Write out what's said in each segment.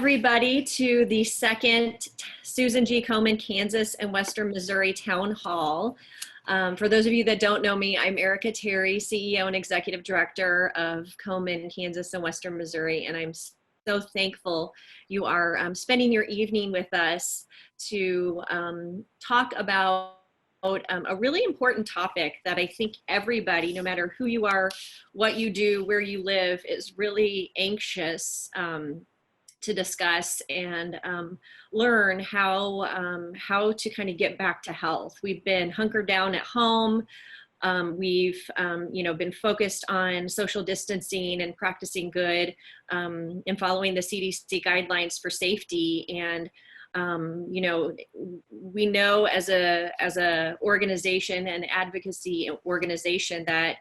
everybody to the second Susan G. Komen, Kansas and Western Missouri Town Hall. For those of you that don't know me, I'm Erica Terry, CEO and Executive Director of Komen, Kansas and Western Missouri, and I'm so thankful you are spending your evening with us to talk about a really important topic that I think everybody, no matter who you are, what you do, where you live, is really anxious to discuss and learn how to kind of get back to health. We've been hunkered down at home. We've been focused on social distancing and practicing good and following the CDC guidelines for safety. And we know as a organization and advocacy organization that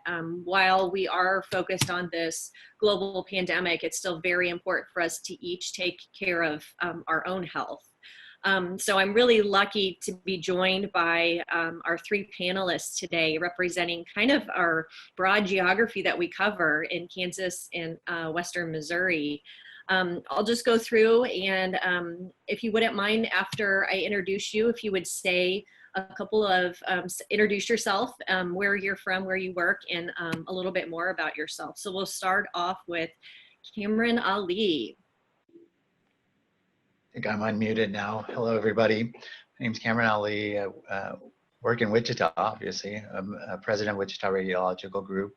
while we are focused on this global pandemic, it's still very important for us to each take care of our own health. So I'm really lucky to be joined by our three panelists today, representing kind of our broad geography that we cover in Kansas and Western Missouri. I'll just go through, and if you wouldn't mind, after I introduce you, if you would say a couple of, introduce yourself, where you're from, where you work, and a little bit more about yourself. So we'll start off with Cameron Ali. I think I'm unmuted now. Hello, everybody. My name's Cameron Ali. I work in Wichita, obviously. I'm president of Wichita Radiological Group.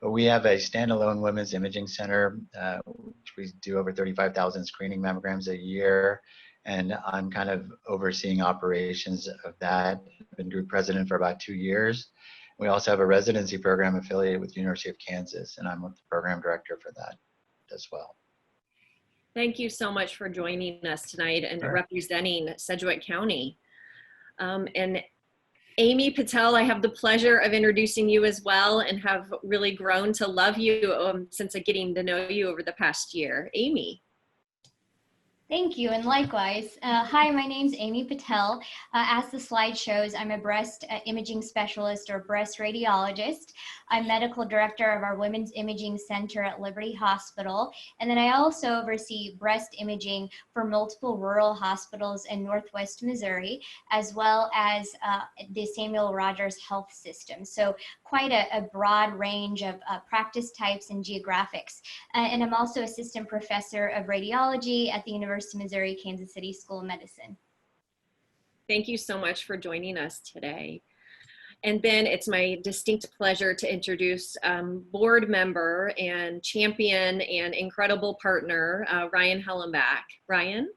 But we have a standalone women's imaging center, which we do over 35,000 screening mammograms a year. And I'm kind of overseeing operations of that. I've been group president for about 2 years. We also have a residency program affiliated with the University of Kansas, and I'm the program director for that as well. Thank you so much for joining us tonight and representing Sedgwick County. And Amy Patel, I have the pleasure of introducing you as well, and have really grown to love you since getting to know you over the past year. Amy. Thank you, and likewise. Hi, my name's Amy Patel. As the slide shows, I'm a breast imaging specialist or breast radiologist. I'm medical director of our Women's Imaging Center at Liberty Hospital, and then I also oversee breast imaging for multiple rural hospitals in Northwest Missouri, as well as the Samuel Rogers Health System. So quite a broad range of practice types and geographics. And I'm also assistant professor of radiology at the University of Missouri, Kansas City School of Medicine. Thank you so much for joining us today. And then it's my distinct pleasure to introduce board member and champion and incredible partner, Ryan Hollenbeck. Ryan?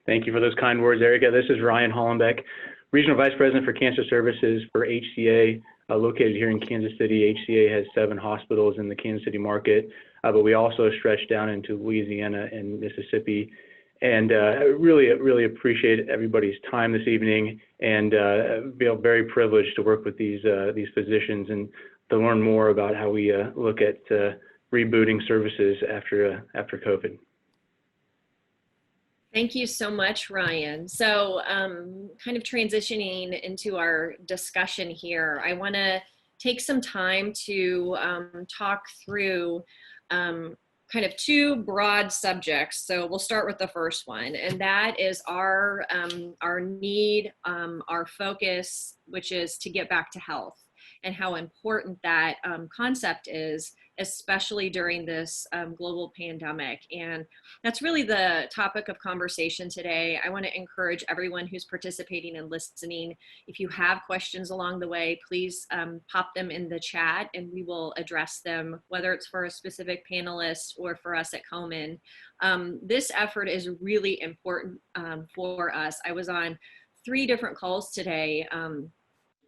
Thank you for those kind words, Erica. This is Ryan Hollenbeck, Regional Vice President for Cancer Services for HCA, located here in Kansas City. HCA has 7 hospitals in the Kansas City market, but we also stretch down into Louisiana and Mississippi. And really appreciate everybody's time this evening, and feel very privileged to work with these physicians and to learn more about how we look at rebooting services after COVID. Thank you so much, Ryan. So kind of transitioning into our discussion here, I want to take some time to talk through kind of 2 broad subjects. So we'll start with the first one, and that is our need, our focus, which is to get back to health, and how important that concept is, especially during this global pandemic. And that's really the topic of conversation today. I want to encourage everyone who's participating and listening, if you have questions along the way, please pop them in the chat and we will address them, whether it's for a specific panelist or for us at Komen. This effort is really important for us. I was on 3 different calls today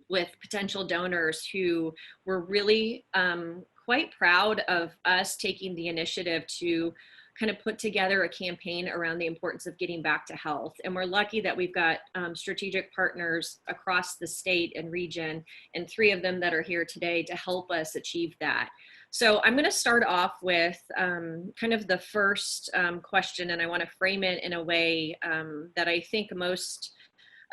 with potential donors who were really quite proud of us taking the initiative to kind of put together a campaign around the importance of getting back to health. And we're lucky that we've got strategic partners across the state and region, and 3 of them that are here today to help us achieve that. So I'm going to start off with kind of the first question, and I want to frame it in a way that I think most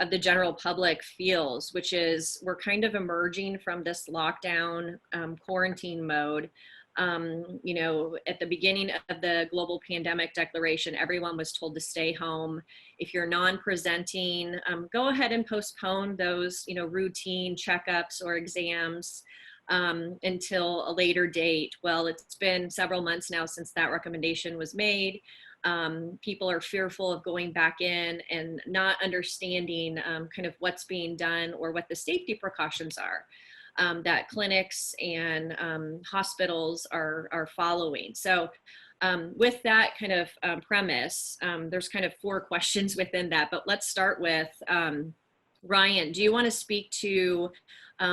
of the general public feels, which is we're kind of emerging from this lockdown quarantine mode. You know, at the beginning of the global pandemic declaration, everyone was told to stay home. If you're non-presenting, go ahead and postpone those, you know, routine checkups or exams until a later date. Well, it's been several months now since that recommendation was made. People are fearful of going back in and not understanding kind of what's being done or what the safety precautions are that clinics and hospitals are following. So with that kind of premise, there's kind of 4 questions within that, but let's start with Ryan. Do you want to speak to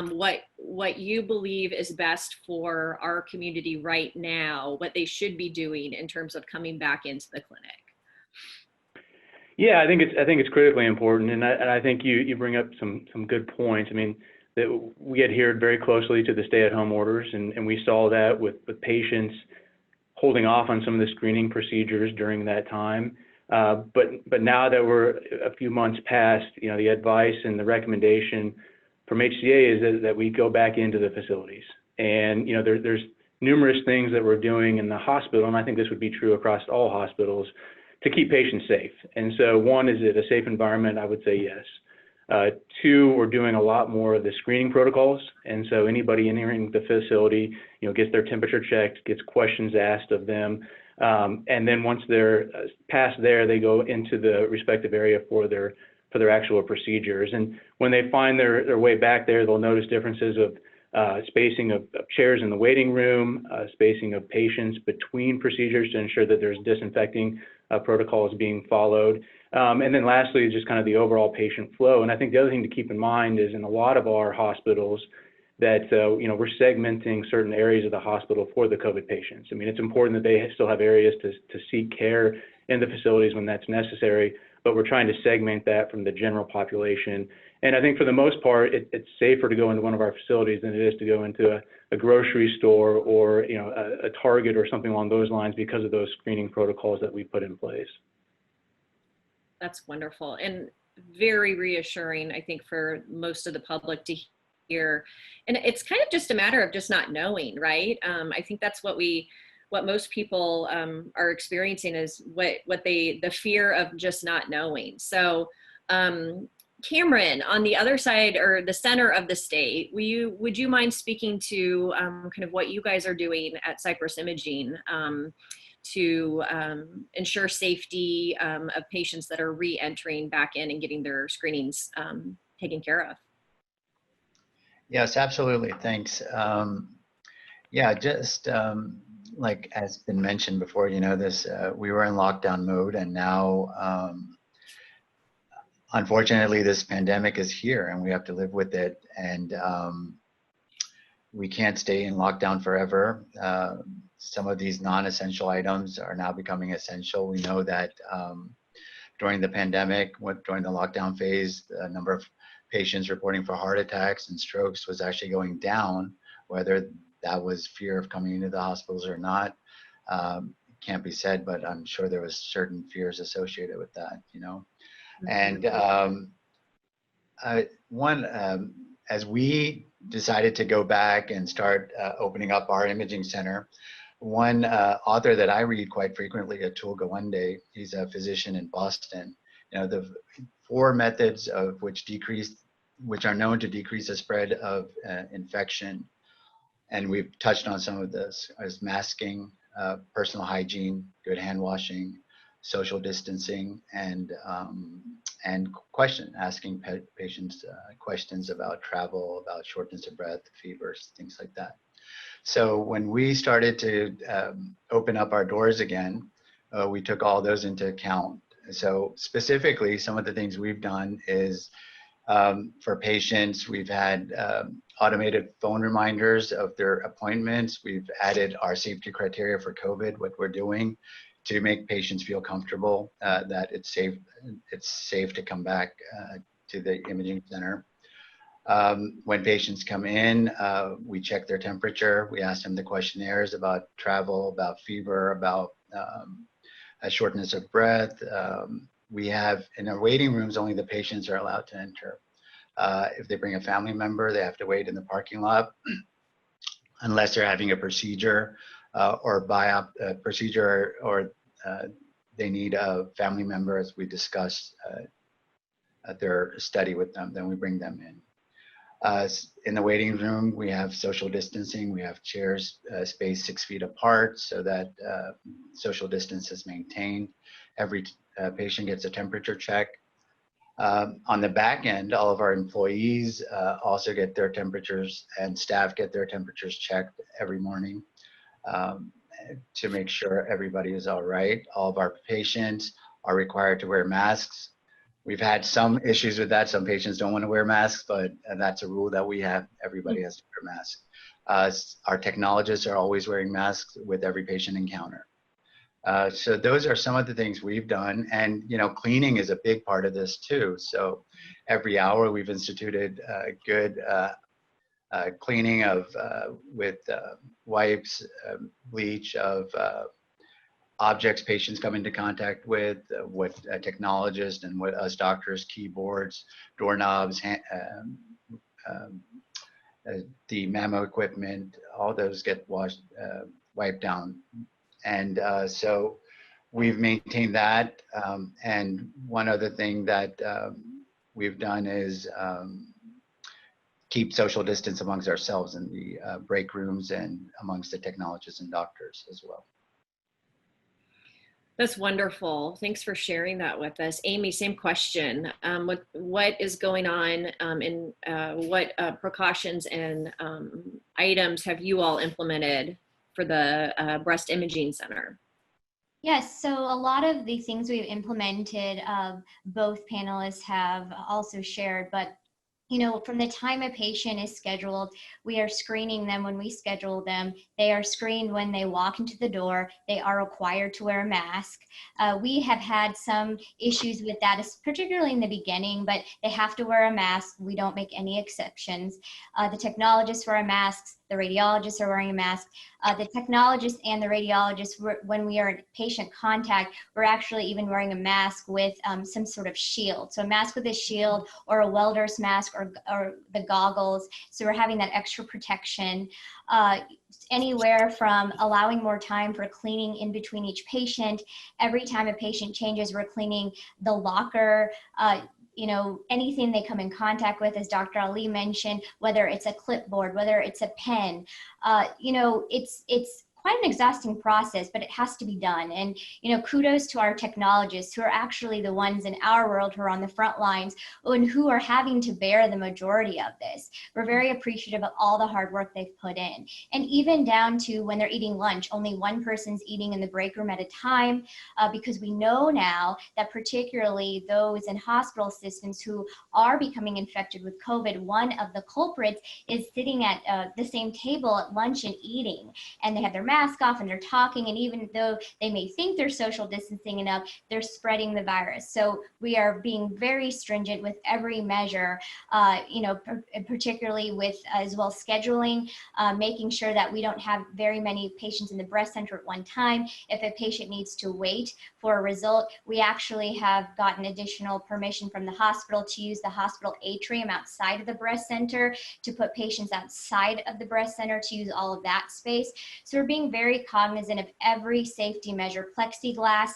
what you believe is best for our community right now, what they should be doing in terms of coming back into the clinic? Yeah, I think it's critically important, and I think you bring up some good points. I mean, that we adhered very closely to the stay-at-home orders, and we saw that with patients holding off on some of the screening procedures during that time. But now that we're a few months past, you know, the advice and the recommendation from HCA is that we go back into the facilities. And, you know, there's numerous things that we're doing in the hospital, and I think this would be true across all hospitals, to keep patients safe. And so 1, is it a safe environment? I would say yes. 2, we're doing a lot more of the screening protocols. And so anybody entering the facility, you know, gets their temperature checked, gets questions asked of them. And then once they're past there, they go into the respective area for their actual procedures. And when they find their way back there, they'll notice differences of spacing of chairs in the waiting room, spacing of patients between procedures to ensure that there's disinfecting protocols being followed. And then lastly, just kind of the overall patient flow. And I think the other thing to keep in mind is in a lot of our hospitals that, you know, we're segmenting certain areas of the hospital for the COVID patients. I mean, it's important that they still have areas to seek care in the facilities when that's necessary, but we're trying to segment that from the general population. And I think for the most part, it's safer to go into one of our facilities than it is to go into a grocery store or, you know, a Target or something along those lines because of those screening protocols that we put in place. That's wonderful and very reassuring, I think, for most of the public to hear. And it's kind of just a matter of just not knowing, right? I think that's what most people are experiencing is the fear of just not knowing. So Cameron, on the other side or the center of the state, would you mind speaking to kind of what you guys are doing at Cypress Imaging to ensure safety of patients that are re-entering back in and getting their screenings taken care of? Yes, absolutely. Thanks. Yeah, just like has been mentioned before, you know, we were in lockdown mode, and now, unfortunately, this pandemic is here, and we have to live with it. And we can't stay in lockdown forever. Some of these non-essential items are now becoming essential. We know that during the pandemic, during the lockdown phase, the number of patients reporting for heart attacks and strokes was actually going down. Whether that was fear of coming into the hospitals or not, can't be said, but I'm sure there was certain fears associated with that, you know. And as we decided to go back and start opening up our imaging center, one author that I read quite frequently, Atul Gawande, he's a physician in Boston. You know, the 4 methods of which are known to decrease the spread of infection, and we've touched on some of this, as masking, personal hygiene, good hand washing, social distancing, and asking patients questions about travel, about shortness of breath, fevers, things like that. So when we started to open up our doors again, we took all those into account. So specifically, some of the things we've done is for patients, we've had automated phone reminders of their appointments. We've added our safety criteria for COVID, what we're doing to make patients feel comfortable that it's safe to come back to the imaging center. When patients come in, we check their temperature. We ask them the questionnaires about travel, about fever, about shortness of breath. We have, in our waiting rooms, only the patients are allowed to enter. If they bring a family member, they have to wait in the parking lot. unless they're having a procedure or procedure or they need a family member, as we discussed at their study with them, then we bring them in. In the waiting room, we have social distancing. We have chairs spaced 6 feet apart so that social distance is maintained. Every patient gets a temperature check. On the back end, all of our employees also get their temperatures, and staff get their temperatures checked every morning to make sure everybody is all right. All of our patients are required to wear masks. We've had some issues with that. Some patients don't want to wear masks, but that's a rule that we have. Everybody has to wear masks. Our technologists are always wearing masks with every patient encounter. So those are some of the things we've done. And, you know, cleaning is a big part of this too. So every hour we've instituted good cleaning of with wipes, bleach of objects patients come into contact with, what a technologist and what us doctors, keyboards, doorknobs, the mammo equipment, all those get washed, wiped down. And so we've maintained that. And one other thing that we've done is keep social distance amongst ourselves in the break rooms and amongst the technologists and doctors as well. That's wonderful. Thanks for sharing that with us. Amy, same question. What is going on and what precautions and items have you all implemented for the Breast Imaging Center? Yes, so a lot of the things we've implemented, both panelists have also shared, but you know, from the time a patient is scheduled, we are screening them when we schedule them. They are screened when they walk into the door. They are required to wear a mask. We have had some issues with that, particularly in the beginning, but they have to wear a mask. We don't make any exceptions. The technologists wear masks. The radiologists are wearing a mask. The technologist and the radiologist, when we are in patient contact, we're actually even wearing a mask with some sort of shield. So a mask with a shield or a welder's mask or the goggles. So we're having that extra protection. Anywhere from allowing more time for cleaning in between each patient. Every time a patient changes, we're cleaning the locker, you know, anything they come in contact with, as Dr. Ali mentioned, whether it's a clipboard, whether it's a pen, you know, it's quite an exhausting process, but it has to be done. And, you know, kudos to our technologists who are actually the ones in our world who are on the front lines and who are having to bear the majority of this. We're very appreciative of all the hard work they've put in. And even down to when they're eating lunch, only one person's eating in the break room at a time, because we know now that particularly those in hospital systems who are becoming infected with COVID, one of the culprits is sitting at the same table at lunch and eating, and they have their mask off and they're talking, and even though they may think they're social distancing enough, they're spreading the virus. So we are being very stringent with every measure, you know, particularly with as well scheduling, making sure that we don't have very many patients in the breast center at one time. If a patient needs to wait for a result, we actually have gotten additional permission from the hospital to use the hospital atrium outside of the breast center to put patients outside of the breast center to use all of that space. So we're being very cognizant of every safety measure. Plexiglass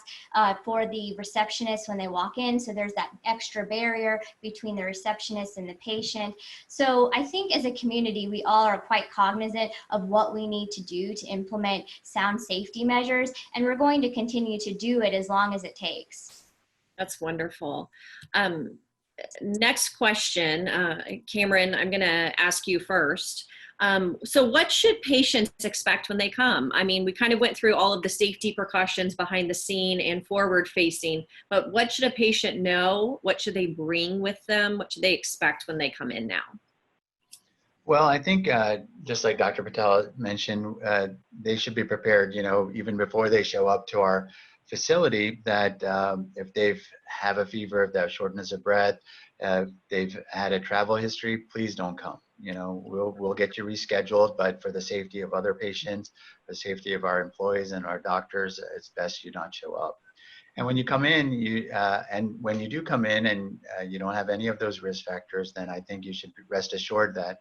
for the receptionist when they walk in, so there's that extra barrier between the receptionist and the patient. So I think as a community, we all are quite cognizant of what we need to do to implement sound safety measures, and we're going to continue to do it as long as it takes. That's wonderful. Next question, Cameron, I'm going to ask you first. So what should patients expect when they come? I mean, we kind of went through all of the safety precautions behind the scene and forward facing, but what should a patient know? What should they bring with them? What should they expect when they come in now? Well, I think just like Dr. Patel mentioned, they should be prepared, you know, even before they show up to our facility, that if they've have a fever, if they have shortness of breath, they've had a travel history, please don't come. You know, we'll get you rescheduled, but for the safety of other patients, for the safety of our employees and our doctors, it's best you not show up. And when you come in, and when you do come in and you don't have any of those risk factors, then I think you should rest assured that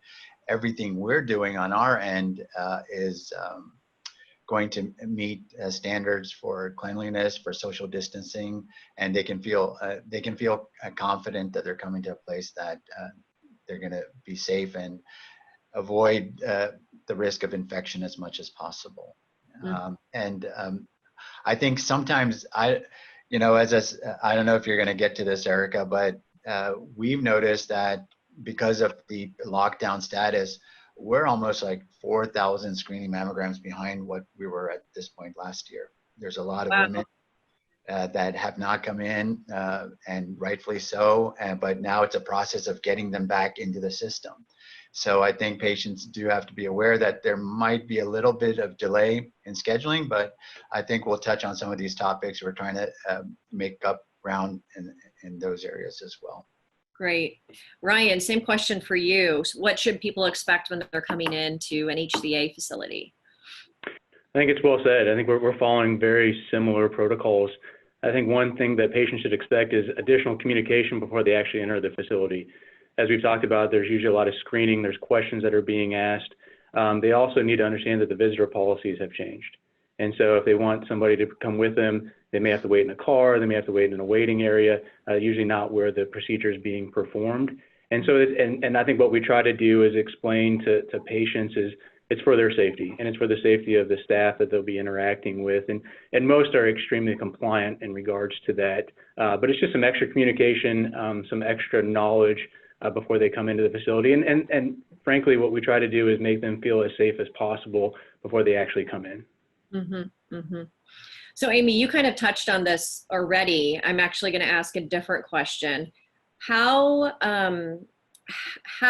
everything we're doing on our end is going to meet standards for cleanliness, for social distancing, and they can feel confident that they're coming to a place that they're going to be safe and avoid the risk of infection as much as possible. I think sometimes I don't know if you're going to get to this, Erica, but we've noticed that because of the lockdown status, we're almost like 4,000 screening mammograms behind what we were at this point last year. There's a lot of women that have not come in, and rightfully so, but now it's a process of getting them back into the system. So I think patients do have to be aware that there might be a little bit of delay in scheduling, but I think we'll touch on some of these topics. We're trying to make up ground in those areas as well. Great. Ryan, same question for you. What should people expect when they're coming into an HCA facility? I think it's well said. I think we're following very similar protocols. I think one thing that patients should expect is additional communication before they actually enter the facility. As we've talked about, there's usually a lot of screening. There's questions that are being asked. They also need to understand that the visitor policies have changed. And so if they want somebody to come with them, they may have to wait in a car, they may have to wait in a waiting area, usually not where the procedure is being performed. And so, and I think what we try to do is explain to patients is it's for their safety, and it's for the safety of the staff that they'll be interacting with. And most are extremely compliant in regards to that. But it's just some extra communication, some extra knowledge before they come into the facility. And frankly, what we try to do is make them feel as safe as possible before they actually come in. Mm-hmm, mm-hmm. So Amy, you kind of touched on this already. I'm actually going to ask a different question. How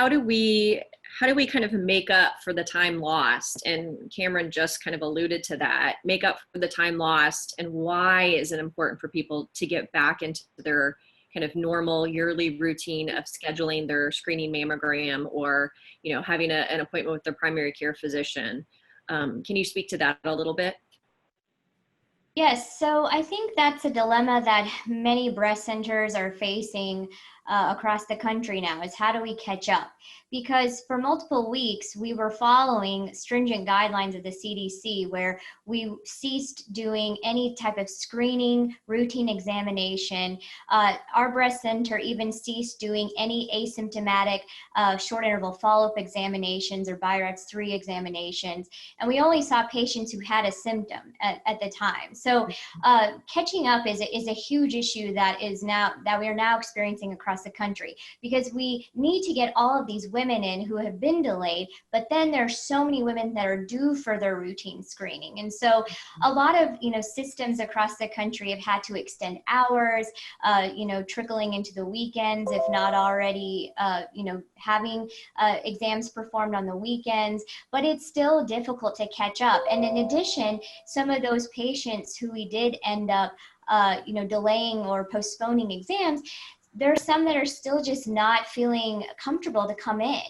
do we kind of make up for the time lost? And Cameron just kind of alluded to that, make up for the time lost, and why is it important for people to get back into their kind of normal yearly routine of scheduling their screening mammogram or, having an appointment with their primary care physician? Can you speak to that a little bit? Yes, so I think that's a dilemma that many breast centers are facing across the country now, is how do we catch up? Because for multiple weeks, we were following stringent guidelines of the CDC where we ceased doing any type of screening, routine examination. Our breast center even ceased doing any asymptomatic short interval follow-up examinations or BI-RADS-3 examinations. And we only saw patients who had a symptom at the time. So catching up is a huge issue that we are now experiencing across the country, because we need to get all of these women in who have been delayed, but then there are so many women that are due for their routine screening. And so a lot of systems across the country have had to extend hours, trickling into the weekends, if not already having exams performed on the weekends, but it's still difficult to catch up. And in addition, some of those patients who we did end up delaying or postponing exams, there are some that are still just not feeling comfortable to come in.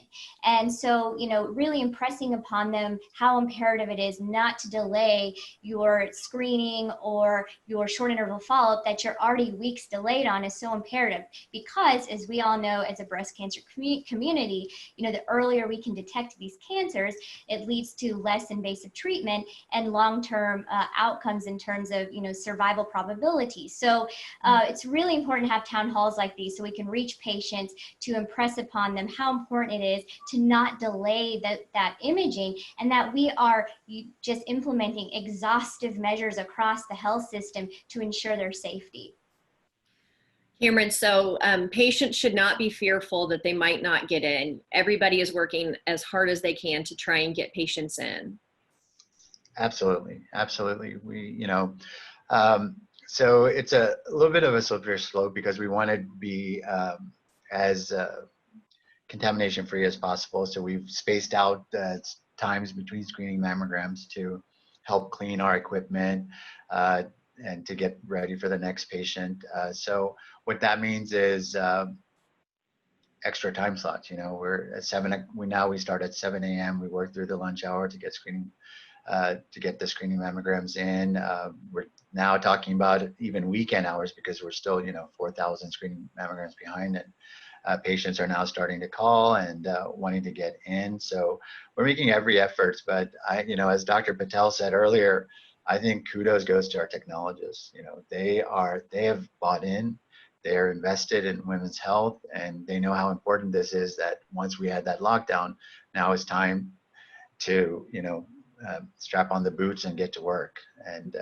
And so, really impressing upon them how imperative it is not to delay your screening or your short interval follow-up that you're already weeks delayed on is so imperative, because as we all know, as a breast cancer community, the earlier we can detect these cancers, it leads to less invasive treatment and long-term outcomes in terms of, survival probability. So it's really important to have town halls like these so we can reach patients to impress upon them how important it is to not delay that imaging, and that we are just implementing exhaustive measures across the health system to ensure their safety. Cameron, so patients should not be fearful that they might not get in. Everybody is working as hard as they can to try and get patients in. Absolutely. So it's a little bit of a slippery slope because we want to be as contamination free as possible. So we've spaced out times between screening mammograms to help clean our equipment and to get ready for the next patient. So what that means is extra time slots. We're at 7. We start at 7 a.m. We work through the lunch hour to get screening. To get the screening mammograms in. We're now talking about even weekend hours because we're still, 4,000 screening mammograms behind. And patients are now starting to call and wanting to get in. So we're making every effort, but as Dr. Patel said earlier, I think kudos goes to our technologists. They have bought in, they're invested in women's health, and they know how important this is, that once we had that lockdown, now it's time to, strap on the boots and get to work. And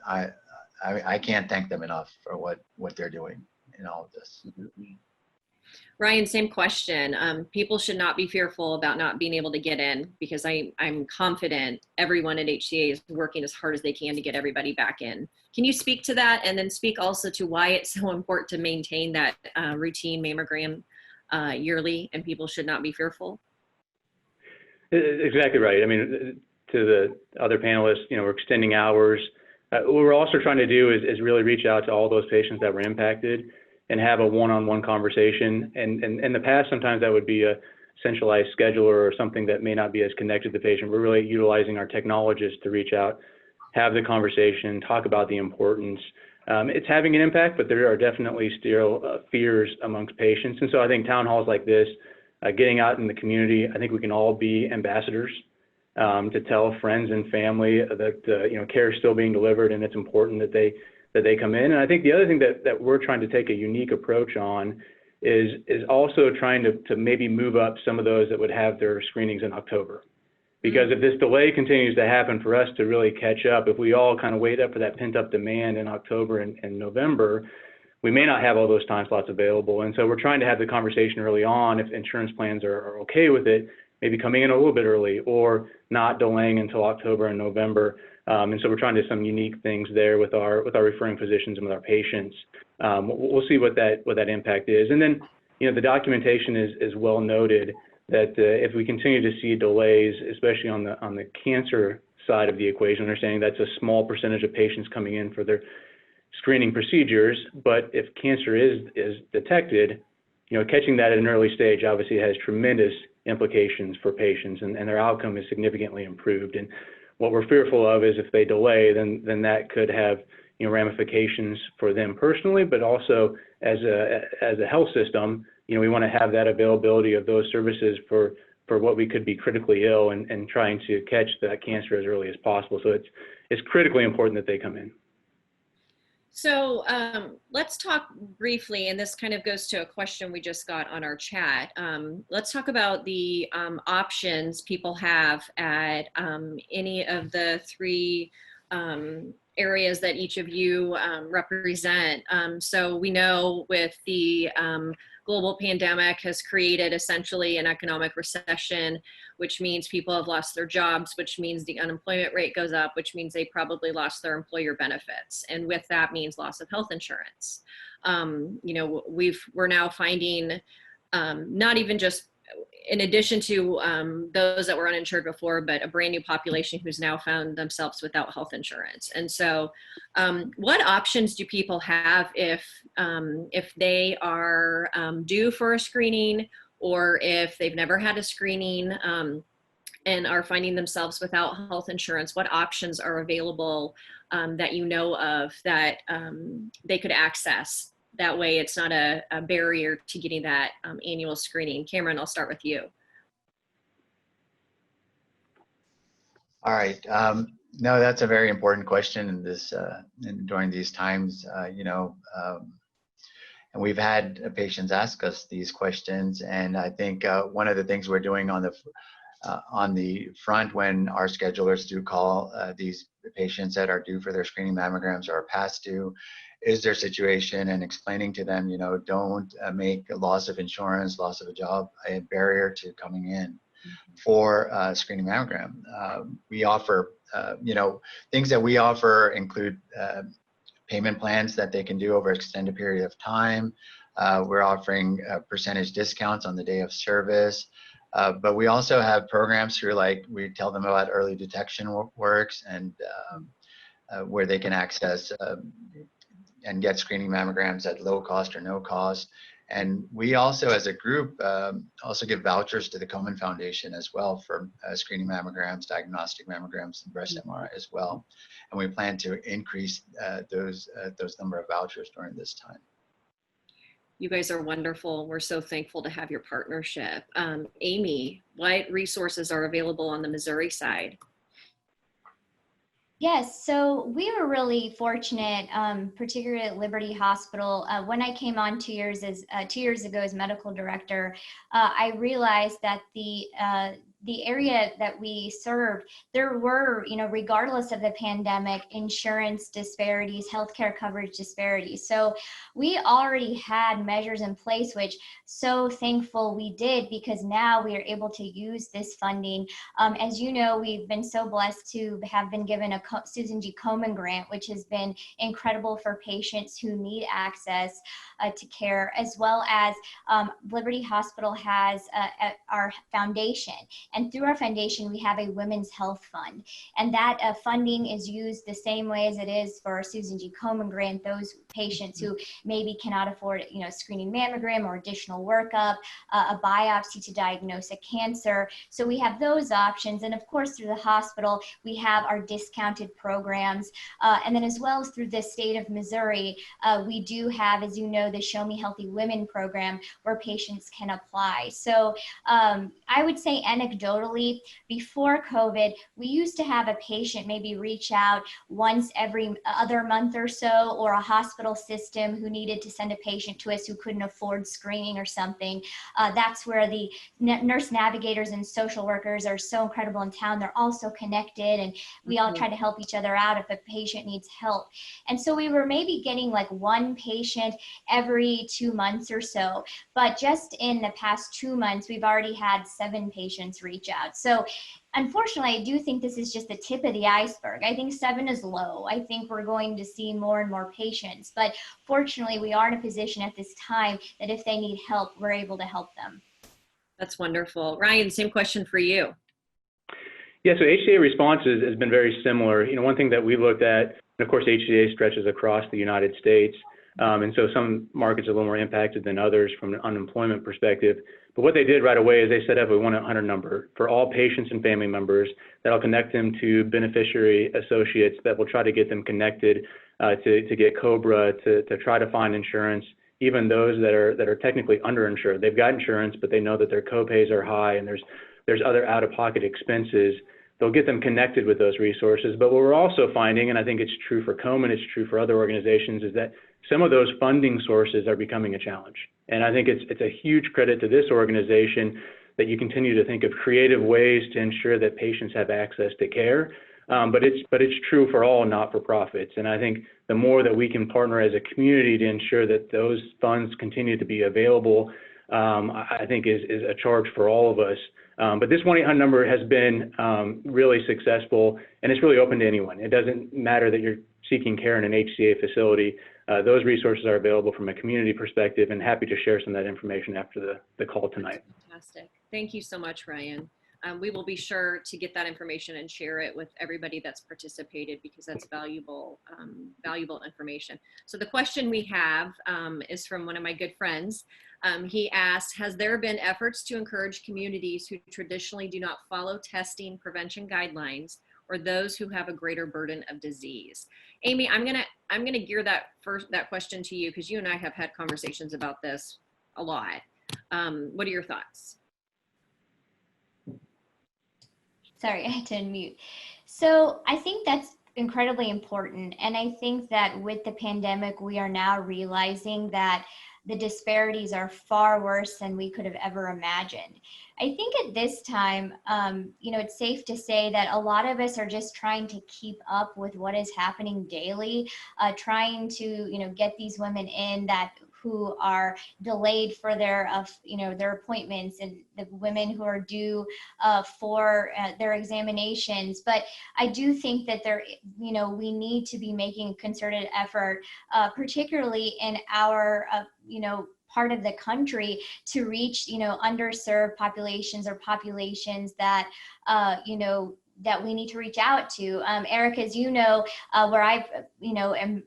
I can't thank them enough for what they're doing in all of this. Ryan, same question. People should not be fearful about not being able to get in, because I'm confident everyone at HCA is working as hard as they can to get everybody back in. Can you speak to that, and then speak also to why it's so important to maintain that routine mammogram yearly, and people should not be fearful? Exactly right. I mean, to the other panelists, we're extending hours. What we're also trying to do is really reach out to all those patients that were impacted and have a one-on-one conversation. And in the past, sometimes that would be a centralized scheduler or something that may not be as connected to the patient. We're really utilizing our technologists to reach out, have the conversation, talk about the importance. It's having an impact, but there are definitely still fears amongst patients. And so I think town halls like this, getting out in the community, I think we can all be ambassadors to tell friends and family that care is still being delivered, and it's important that they come in. And I think the other thing that we're trying to take a unique approach on is also trying to maybe move up some of those that would have their screenings in October. Because if this delay continues to happen for us to really catch up, if we all kind of wait up for that pent up demand in October and November, we may not have all those time slots available. And so we're trying to have the conversation early on, if insurance plans are okay with it, maybe coming in a little bit early or not delaying until October and November. And so we're trying to do some unique things there with our referring physicians and with our patients. We'll see what that impact is. And then, the documentation is well noted that if we continue to see delays, especially on the cancer side of the equation, understanding that's a small percentage of patients coming in for their screening procedures, but if cancer is detected, catching that at an early stage obviously has tremendous implications for patients, and their outcome is significantly improved. And what we're fearful of is if they delay, then that could have ramifications for them personally, but also as a health system, we want to have that availability of those services for what we could be critically ill, and trying to catch that cancer as early as possible. So it's critically important that they come in. So let's talk briefly, and this kind of goes to a question we just got on our chat. Let's talk about the options people have at any of the three areas that each of you represent. So we know with the global pandemic has created essentially an economic recession, which means people have lost their jobs, which means the unemployment rate goes up, which means they probably lost their employer benefits. And with that means loss of health insurance. We're now finding not even just in addition to those that were uninsured before, but a brand new population who's now found themselves without health insurance. And so what options do people have if they are due for a screening, or if they've never had a screening and are finding themselves without health insurance? What options are available that you know of that they could access? That way it's not a barrier to getting that annual screening. Cameron, I'll start with you. All right. No, that's a very important question in during these times, and we've had patients ask us these questions. And I think one of the things we're doing on the front when our schedulers do call these patients that are due for their screening mammograms or are past due is their situation, and explaining to them, don't make a loss of insurance, loss of a job a barrier to coming in for a screening mammogram. We offer, things that we offer include payment plans that they can do over an extended period of time. We're offering percentage discounts on the day of service. But we also have programs through, like, we tell them about early detection works, and where they can access and get screening mammograms at low cost or no cost. And we also, as a group, also give vouchers to the Komen Foundation as well for screening mammograms, diagnostic mammograms, and breast MRI as well. And we plan to increase those number of vouchers during this time. You guys are wonderful. We're so thankful to have your partnership. Amy, what resources are available on the Missouri side? Yes, so we were really fortunate, particularly at Liberty Hospital. When I came on 2 years ago as medical director, I realized that the area that we served, there were, regardless of the pandemic, insurance disparities, healthcare coverage disparities. So we already had measures in place, which so thankful we did, because now we are able to use this funding. As you know, we've been so blessed to have been given a Susan G. Komen grant, which has been incredible for patients who need access to care, as well as Liberty Hospital has our foundation. And through our foundation, we have a women's health fund. And that funding is used the same way as it is for a Susan G. Komen grant, those patients who maybe cannot afford, a screening mammogram or additional workup, a biopsy to diagnose a cancer. So we have those options. And of course, through the hospital, we have our discounted programs. And then as well as through the state of Missouri, we do have, as you know, the Show Me Healthy Women program where patients can apply. So I would say anecdotally, before COVID, we used to have a patient maybe reach out once every other month or so, or a hospital system who needed to send a patient to us who couldn't afford screening or something. That's where the nurse navigators and social workers are so incredible in town. They're all so connected, and we all try to help each other out if a patient needs help. And so we were maybe getting like one patient every 2 months or so. But just in the past 2 months, we've already had 7 patients reach out. So unfortunately, I do think this is just the tip of the iceberg. I think 7 is low. I think we're going to see more and more patients. But fortunately, we are in a position at this time that if they need help, we're able to help them. That's wonderful. Ryan, same question for you. Yeah, so HCA response has been very similar. One thing that we looked at, and of course, HCA stretches across the United States. And so some markets are a little more impacted than others from an unemployment perspective. But what they did right away is they set up a 1-800 number for all patients and family members that'll connect them to beneficiary associates that will try to get them connected to get COBRA, to try to find insurance, even those that are technically underinsured. They've got insurance, but they know that their copays are high and there's other out-of-pocket expenses. They'll get them connected with those resources. But what we're also finding, and I think it's true for Komen, it's true for other organizations, is that some of those funding sources are becoming a challenge. And I think it's a huge credit to this organization that you continue to think of creative ways to ensure that patients have access to care. But it's true for all not-for-profits. And I think the more that we can partner as a community to ensure that those funds continue to be available, I think is a charge for all of us. But this 1-800 number has been really successful, and it's really open to anyone. It doesn't matter that you're seeking care in an HCA facility. Those resources are available from a community perspective, and happy to share some of that information after the call tonight. That's fantastic. Thank you so much, Ryan. We will be sure to get that information and share it with everybody that's participated, because that's valuable, valuable information. So the question we have is from one of my good friends. He asked, has there been efforts to encourage communities who traditionally do not follow testing prevention guidelines, or those who have a greater burden of disease? Amy, I'm gonna gear that question to you, because you and I have had conversations about this a lot. What are your thoughts? Sorry, I had to unmute. So I think that's incredibly important. And I think that with the pandemic, we are now realizing that the disparities are far worse than we could have ever imagined. I think at this time, it's safe to say that a lot of us are just trying to keep up with what is happening daily, trying to, get these women in who are delayed for their appointments, and the women who are due for their examinations. But I do think that we need to be making a concerted effort, particularly in our, part of the country, to reach, underserved populations, or populations that, that we need to reach out to. Erica, as you know, where I, am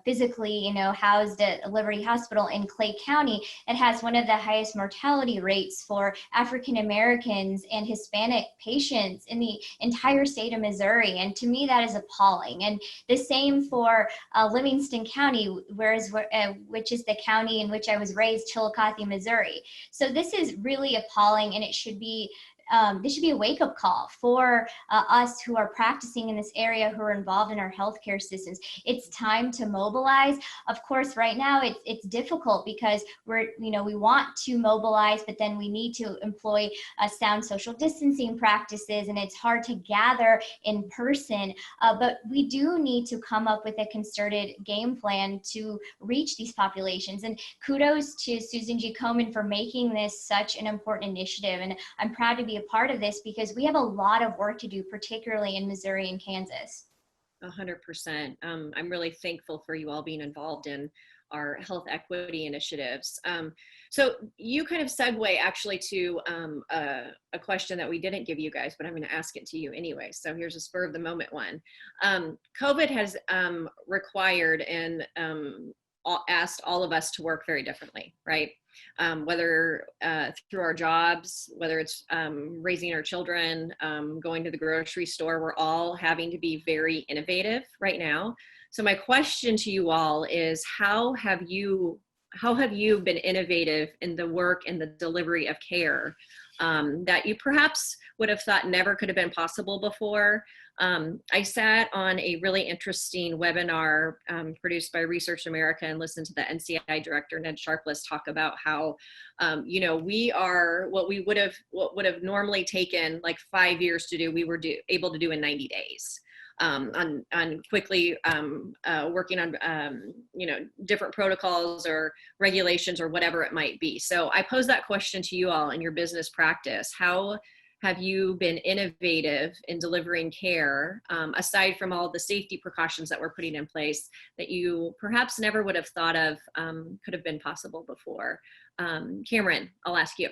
physically, housed at Liberty Hospital in Clay County, it has one of the highest mortality rates for African Americans and Hispanic patients in the entire state of Missouri. And to me, that is appalling. And the same for Livingston County, which is the county in which I was raised, Chillicothe, Missouri. So this is really appalling, and it should be this should be a wake-up call for us who are practicing in this area, who are involved in our healthcare systems. It's time to mobilize. Of course, right now it's difficult because we want to mobilize, but then we need to employ sound social distancing practices, and it's hard to gather in person. But we do need to come up with a concerted game plan to reach these populations. And kudos to Susan G. Komen for making this such an important initiative. And I'm proud to be a part of this because we have a lot of work to do, particularly in Missouri and Kansas. 100%. I'm really thankful for you all being involved in our health equity initiatives. So you kind of segue actually to a question that we didn't give you guys, but I'm going to ask it to you anyway. So here's a spur of the moment one. COVID has required and asked all of us to work very differently, right? Whether through our jobs, whether it's raising our children, going to the grocery store, we're all having to be very innovative right now. So my question to you all is, how have you been innovative in the work and the delivery of care that you perhaps would have thought never could have been possible before? I sat on a really interesting webinar produced by Research America and listened to the NCI director, Ned Sharpless, talk about how, we are what would have normally taken like 5 years to do, we were able to do in 90 days. On quickly working on, different protocols or regulations or whatever it might be. So I pose that question to you all in your business practice. How have you been innovative in delivering care, aside from all the safety precautions that we're putting in place that you perhaps never would have thought of could have been possible before? Cameron, I'll ask you.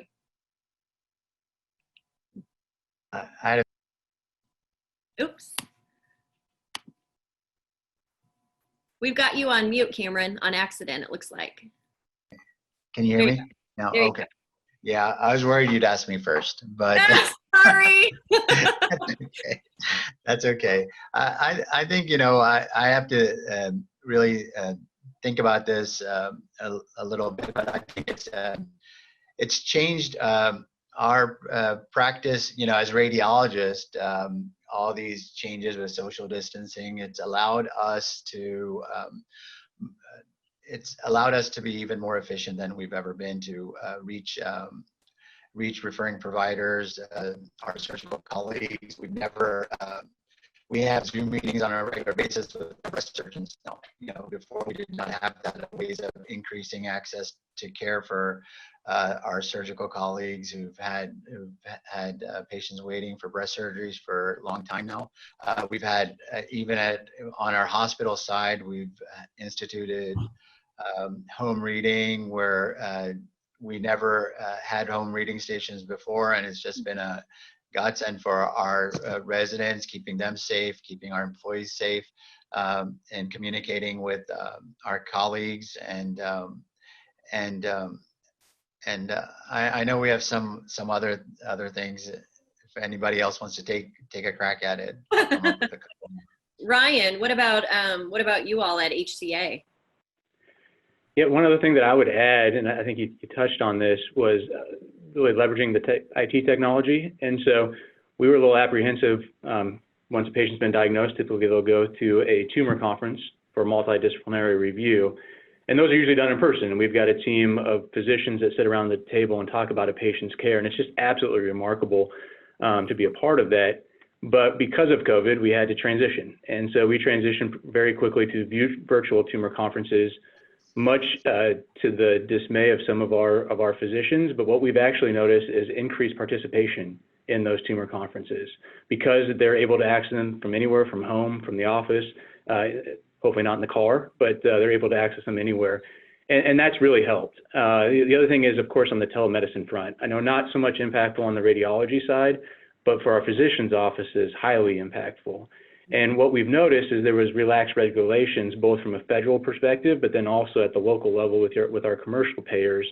Oops. We've got you on mute, Cameron, on accident, it looks like. Can you hear me? No, okay. Yeah, I was worried you'd ask me first, but sorry. Okay. That's okay. I think I have to really think about this a little bit, but I think it's changed our practice. As radiologists, all these changes with social distancing, it's allowed us to be even more efficient than we've ever been to reach referring providers, our surgical colleagues. We have Zoom meetings on a regular basis with breast surgeons now. Before we did not have that, ways of increasing access to care for our surgical colleagues who've had patients waiting for breast surgeries for a long time now. We've had on our hospital side, we've instituted home reading where we never had home reading stations before, and it's just been a godsend for our residents, keeping them safe, keeping our employees safe, and communicating with our colleagues. I know we have some other things. If anybody else wants to take a crack at it, I'll come up with a couple more. Ryan, what about you all at HCA? Yeah, one other thing that I would add, and I think you touched on this, was really leveraging the IT technology. And so we were a little apprehensive once a patient's been diagnosed. Typically, they'll go to a tumor conference for a multidisciplinary review. And those are usually done in person. And we've got a team of physicians that sit around the table and talk about a patient's care. And it's just absolutely remarkable to be a part of that. But because of COVID, we had to transition. And so we transitioned very quickly to virtual tumor conferences, much to the dismay of some of our physicians. But what we've actually noticed is increased participation in those tumor conferences because they're able to access them from anywhere, from home, from the office, hopefully not in the car, but they're able to access them anywhere. And that's really helped. The other thing is, of course, on the telemedicine front. I know not so much impactful on the radiology side, but for our physicians' offices, highly impactful. And what we've noticed is there was relaxed regulations, both from a federal perspective, but then also at the local level with our commercial payers.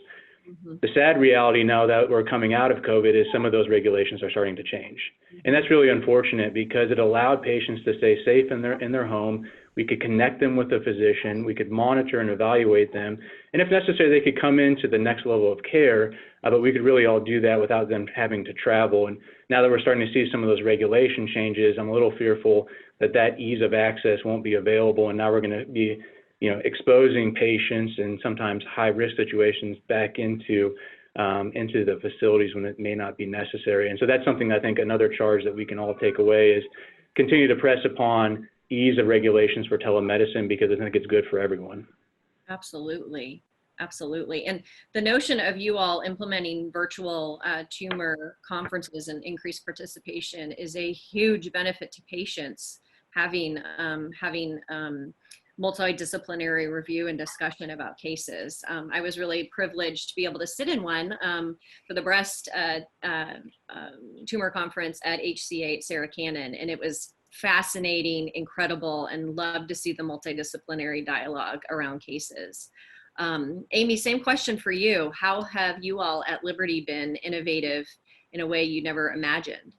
The sad reality now that we're coming out of COVID is some of those regulations are starting to change. And that's really unfortunate because it allowed patients to stay safe in their home. We could connect them with a physician. We could monitor and evaluate them. And if necessary, they could come into the next level of care, but we could really all do that without them having to travel. And now that we're starting to see some of those regulation changes, I'm a little fearful that that ease of access won't be available. And now we're going to be exposing patients and sometimes high-risk situations back into the facilities when it may not be necessary. And so that's something I think another charge that we can all take away is continue to press upon ease of regulations for telemedicine because I think it's good for everyone. Absolutely. Absolutely. And the notion of you all implementing virtual tumor conferences and increased participation is a huge benefit to patients having multidisciplinary review and discussion about cases. I was really privileged to be able to sit in one for the breast tumor conference at HCA at Sarah Cannon, and it was fascinating, incredible, and loved to see the multidisciplinary dialogue around cases. Amy, same question for you. How have you all at Liberty been innovative in a way you never imagined?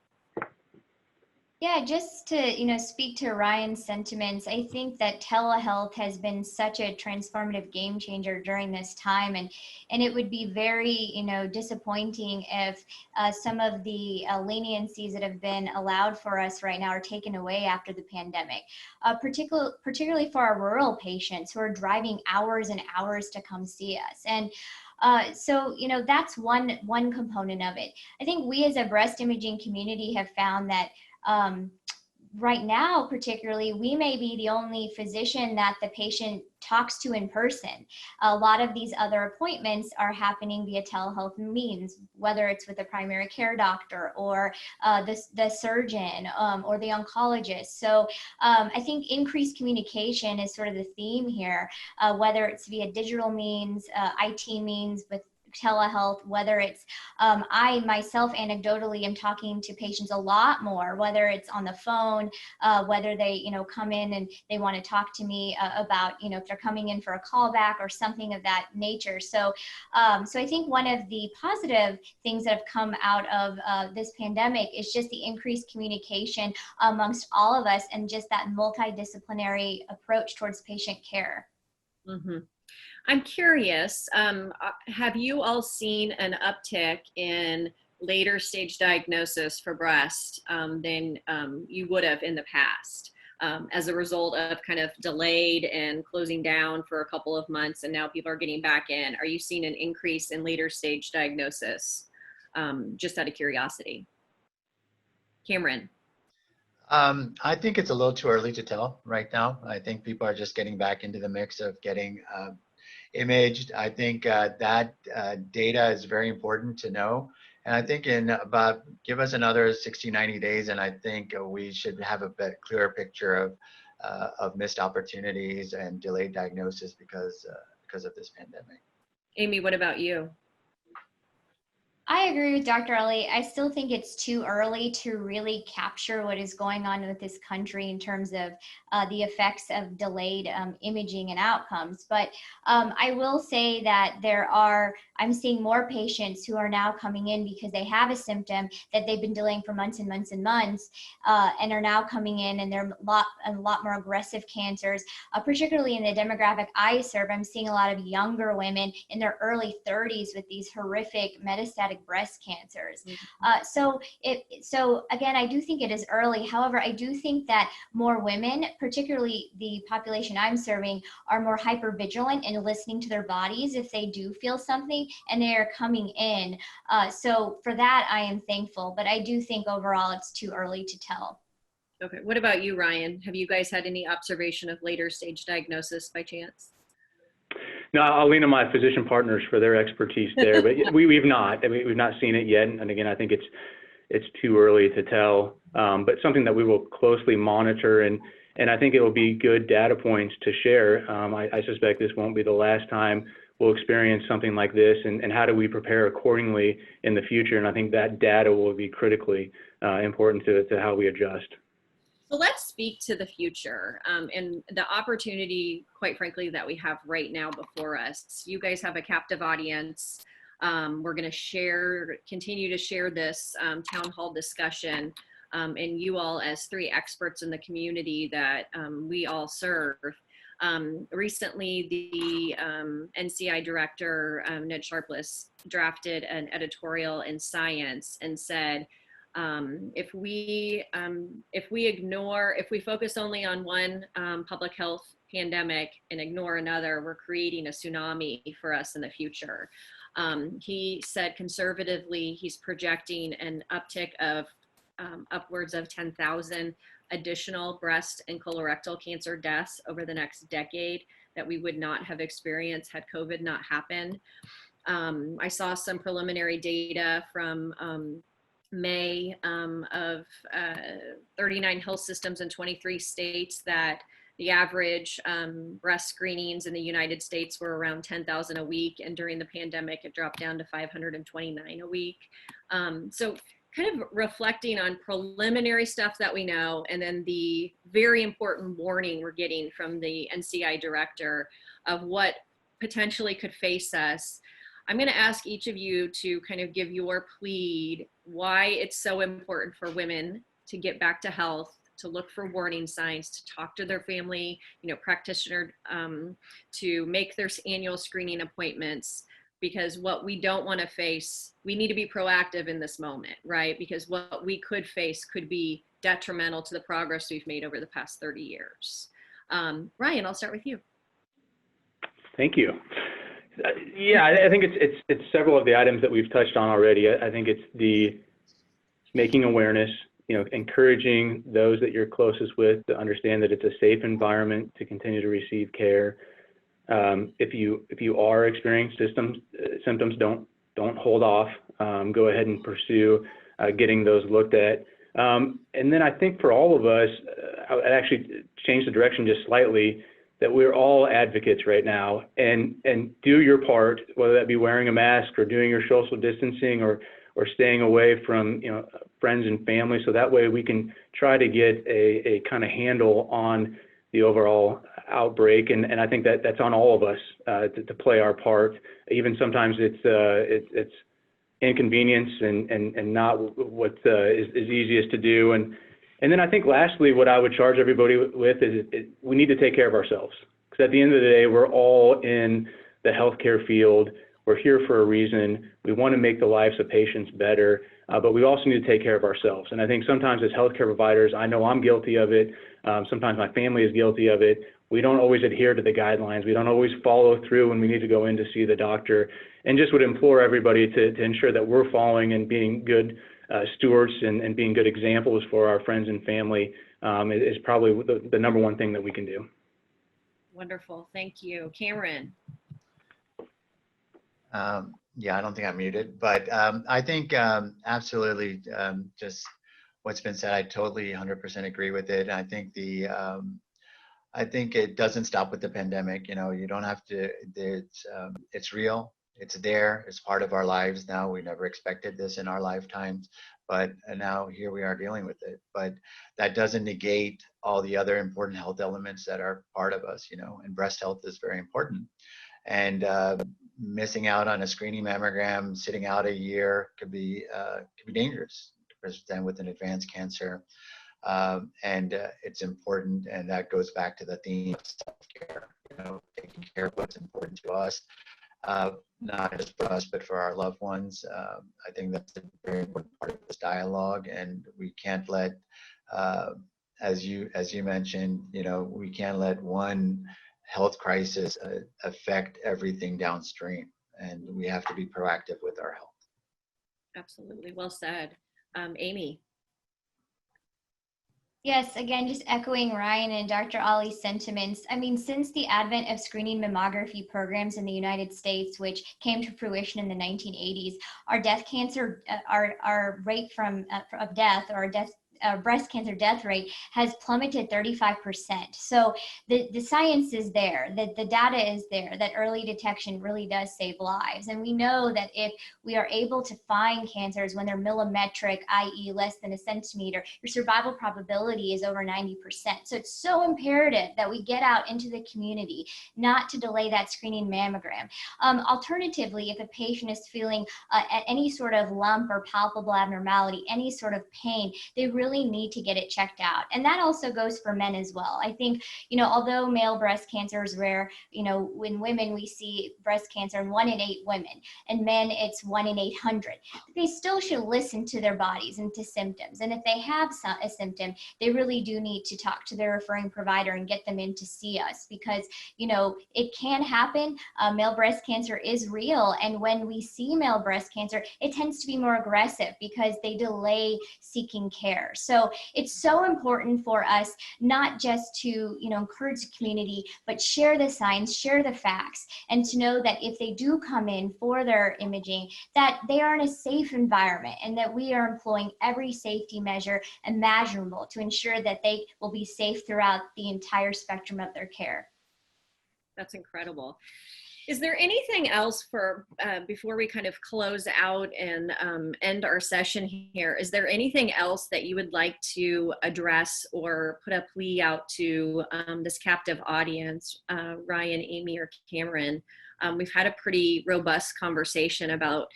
Yeah, just to, speak to Ryan's sentiments, I think that telehealth has been such a transformative game changer during this time. And it would be very, disappointing if some of the leniencies that have been allowed for us right now are taken away after the pandemic, particularly for our rural patients who are driving hours and hours to come see us. And so, that's one component of it. I think we as a breast imaging community have found that right now, particularly, we may be the only physician that the patient talks to in person. A lot of these other appointments are happening via telehealth means, whether it's with a primary care doctor or the surgeon or the oncologist. So I think increased communication is sort of the theme here, whether it's via digital means, IT means with telehealth, whether it's I myself anecdotally am talking to patients a lot more, whether it's on the phone, whether they come in and they want to talk to me about if they're coming in for a callback or something of that nature. So so I think one of the positive things that have come out of this pandemic is just the increased communication amongst all of us and just that multidisciplinary approach towards patient care. Mm-hmm. I'm curious, have you all seen an uptick in later stage diagnosis for breast than you would have in the past as a result of kind of delayed and closing down for a couple of months and now people are getting back in? Are you seeing an increase in later stage diagnosis? Just out of curiosity. Cameron. I think it's a little too early to tell right now. I think people are just getting back into the mix of getting imaged. I think that data is very important to know. And I think give us another 60, 90 days, and I think we should have a bit clearer picture of missed opportunities and delayed diagnosis because of this pandemic. Amy, what about you? I agree with Dr. Ellie. I still think it's too early to really capture what is going on with this country in terms of the effects of delayed imaging and outcomes. But I will say that I'm seeing more patients who are now coming in because they have a symptom that they've been delaying for months and months and months and are now coming in, and they're a lot more aggressive cancers, particularly in the demographic I serve. I'm seeing a lot of younger women in their early 30s with these horrific metastatic breast cancers. So again, I do think it is early. However, I do think that more women, particularly the population I'm serving, are more hypervigilant in listening to their bodies if they do feel something, and they are coming in. So for that, I am thankful, but I do think overall it's too early to tell. Okay, what about you, Ryan? Have you guys had any observation of later stage diagnosis by chance? No, I'll lean on my physician partners for their expertise there, but we've not. I mean, we've not seen it yet. And again, I think it's too early to tell, but something that we will closely monitor, and I think it will be good data points to share. I suspect this won't be the last time we'll experience something like this, and how do we prepare accordingly in the future? And I think that data will be critically important to how we adjust. So let's speak to the future and the opportunity, quite frankly, that we have right now before us. You guys have a captive audience. We're going to continue to share this town hall discussion, and you all as three experts in the community that we all serve. Recently, the NCI director, Ned Sharpless, drafted an editorial in Science and said, if we focus only on one public health pandemic and ignore another, we're creating a tsunami for us in the future. He said conservatively, he's projecting an uptick of upwards of 10,000 additional breast and colorectal cancer deaths over the next decade that we would not have experienced had COVID not happened. I saw some preliminary data from May of 39 health systems in 23 states that the average breast screenings in the United States were around 10,000 a week, and during the pandemic it dropped down to 529 a week. So kind of reflecting on preliminary stuff that we know, and then the very important warning we're getting from the NCI director of what potentially could face us. I'm going to ask each of you to kind of give your plead why it's so important for women to get back to health, to look for warning signs, to talk to their family, practitioner, to make their annual screening appointments, because what we don't want to face, we need to be proactive in this moment, right? Because what we could face could be detrimental to the progress we've made over the past 30 years. Ryan, I'll start with you. Thank you. Yeah, I think it's several of the items that we've touched on already. I think it's the making awareness, encouraging those that you're closest with to understand that it's a safe environment to continue to receive care. If you are experiencing symptoms, don't hold off. Go ahead and pursue getting those looked at. And then I think for all of us, I'd actually change the direction just slightly, that we're all advocates right now, and do your part, whether that be wearing a mask or doing your social distancing or staying away from friends and family, so that way we can try to get a kind of handle on the overall outbreak. And I think that's on all of us to play our part. Even sometimes it's inconvenience and not what is easiest to do. And then I think lastly, what I would charge everybody with is we need to take care of ourselves. Because at the end of the day, we're all in the healthcare field. We're here for a reason. We want to make the lives of patients better, but we also need to take care of ourselves. And I think sometimes as healthcare providers, I know I'm guilty of it. Sometimes my family is guilty of it. We don't always adhere to the guidelines. We don't always follow through when we need to go in to see the doctor. And just would implore everybody to ensure that we're following and being good stewards and being good examples for our friends and family is probably the number one thing that we can do. Wonderful, thank you. Cameron. Yeah, I don't think I'm muted, but I think absolutely just what's been said, I totally 100% agree with it. I think I think it doesn't stop with the pandemic. You don't have to, it's real. It's there. It's part of our lives now. We never expected this in our lifetimes, but now here we are dealing with it. But that doesn't negate all the other important health elements that are part of us, and breast health is very important. And missing out on a screening mammogram, sitting out a year could be dangerous to present with an advanced cancer. And it's important, and that goes back to the theme of self-care, taking care of what's important to us. Not just for us, but for our loved ones. I think that's a very important part of this dialogue, and we can't let, as you mentioned, we can't let one health crisis affect everything downstream, and we have to be proactive with our health. Absolutely, well said. Amy. Yes, again, just echoing Ryan and Dr. Ali's sentiments. I mean, since the advent of screening mammography programs in the United States, which came to fruition in the 1980s, our death cancer, our rate of death, or our death breast cancer death rate has plummeted 35%. So the science is there, that the data is there, that early detection really does save lives. And we know that if we are able to find cancers when they're millimetric, i.e. less than a centimeter, your survival probability is over 90%. So it's so imperative that we get out into the community, not to delay that screening mammogram. Alternatively, if a patient is feeling any sort of lump or palpable abnormality, any sort of pain, they really need to get it checked out. And that also goes for men as well. I think, although male breast cancer is rare, in women we see breast cancer in 1 in 8 women, and men it's 1 in 800. They still should listen to their bodies and to symptoms. And if they have a symptom, they really do need to talk to their referring provider and get them in to see us, because, it can happen. Male breast cancer is real. And when we see male breast cancer, it tends to be more aggressive because they delay seeking care. So it's so important for us not just to, encourage the community, but share the science, share the facts, and to know that if they do come in for their imaging, that they are in a safe environment and that we are employing every safety measure imaginable to ensure that they will be safe throughout the entire spectrum of their care. That's incredible. Is there anything else for, before we kind of close out and end our session here, is there anything else that you would like to address or put a plea out to this captive audience, Ryan, Amy, or Cameron? We've had a pretty robust conversation about,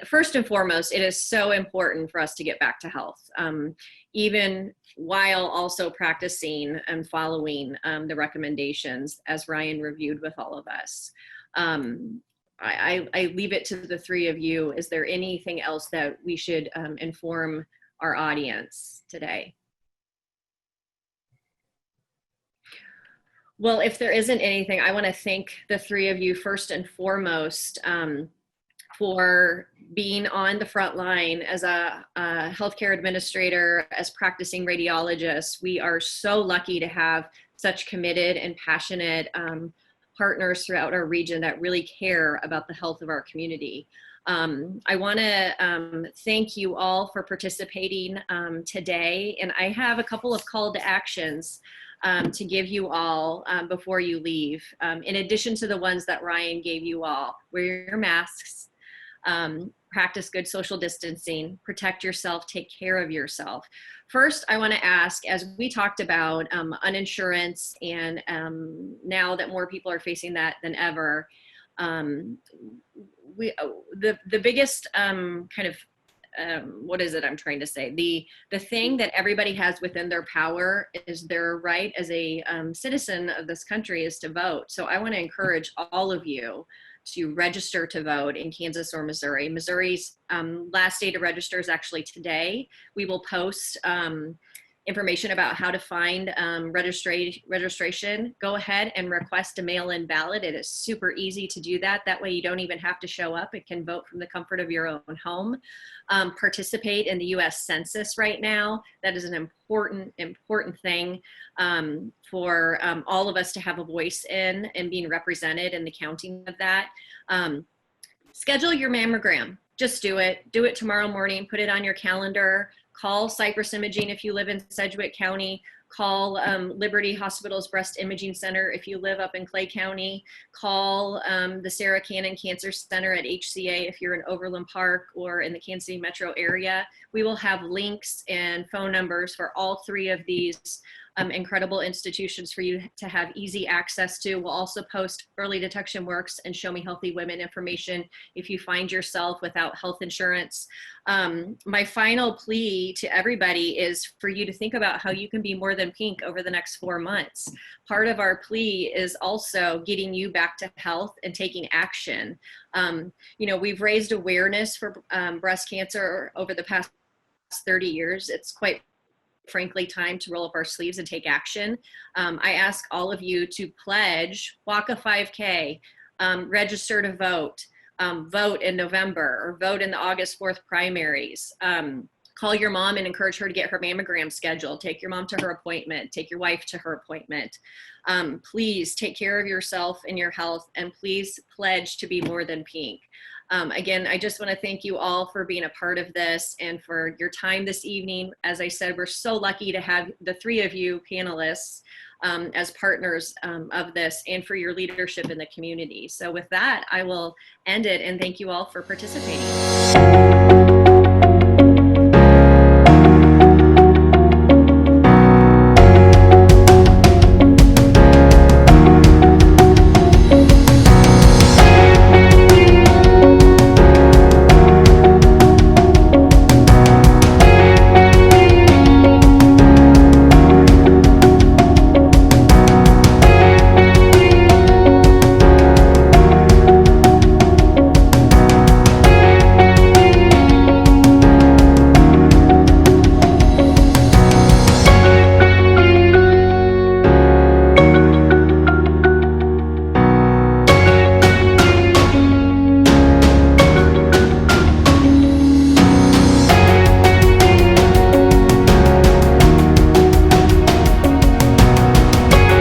first and foremost, it is so important for us to get back to health, even while also practicing and following the recommendations as Ryan reviewed with all of us. I leave it to the three of you. Is there anything else that we should inform our audience today? Well, if there isn't anything, I want to thank the three of you first and foremost for being on the front line as a healthcare administrator, as practicing radiologists. We are so lucky to have such committed and passionate partners throughout our region that really care about the health of our community. I want to thank you all for participating today, and I have a couple of call to actions to give you all before you leave. In addition to the ones that Ryan gave you all: wear your masks, practice good social distancing, protect yourself, take care of yourself. First, I want to ask, as we talked about uninsurance, and now that more people are facing that than ever, the biggest what is it I'm trying to say? The thing that everybody has within their power is their right as a citizen of this country is to vote. So I want to encourage all of you to register to vote in Kansas or Missouri. Missouri's last day to register is actually today. We will post information about how to find registration. Go ahead and request a mail-in ballot. It is super easy to do that. That way you don't even have to show up. It can vote from the comfort of your own home. Participate in the US Census right now. That is an important thing for all of us to have a voice in and being represented in the counting of that. Schedule your mammogram. Just do it. Do it tomorrow morning. Put it on your calendar. Call Cypress Imaging if you live in Sedgwick County. Call Liberty Hospital's Breast Imaging Center if you live up in Clay County. Call the Sarah Cannon Cancer Center at HCA if you're in Overland Park or in the Kansas City metro area. We will have links and phone numbers for all three of these incredible institutions for you to have easy access to. We'll also post Early Detection Works and Show Me Healthy Women information if you find yourself without health insurance. My final plea to everybody is for you to think about how you can be more than pink over the next 4 months. Part of our plea is also getting you back to health and taking action. We've raised awareness for breast cancer over the past 30 years. It's quite frankly time to roll up our sleeves and take action. I ask all of you to pledge, walk a 5K, register to vote, vote in November, or vote in the August 4th primaries. call your mom and encourage her to get her mammogram scheduled. Take your mom to her appointment. Take your wife to her appointment. Please take care of yourself and your health, and please pledge to be more than pink. Again, I just want to thank you all for being a part of this and for your time this evening. As I said, we're so lucky to have the three of you panelists as partners of this, and for your leadership in the community. So with that, I will end it, and thank you all for participating.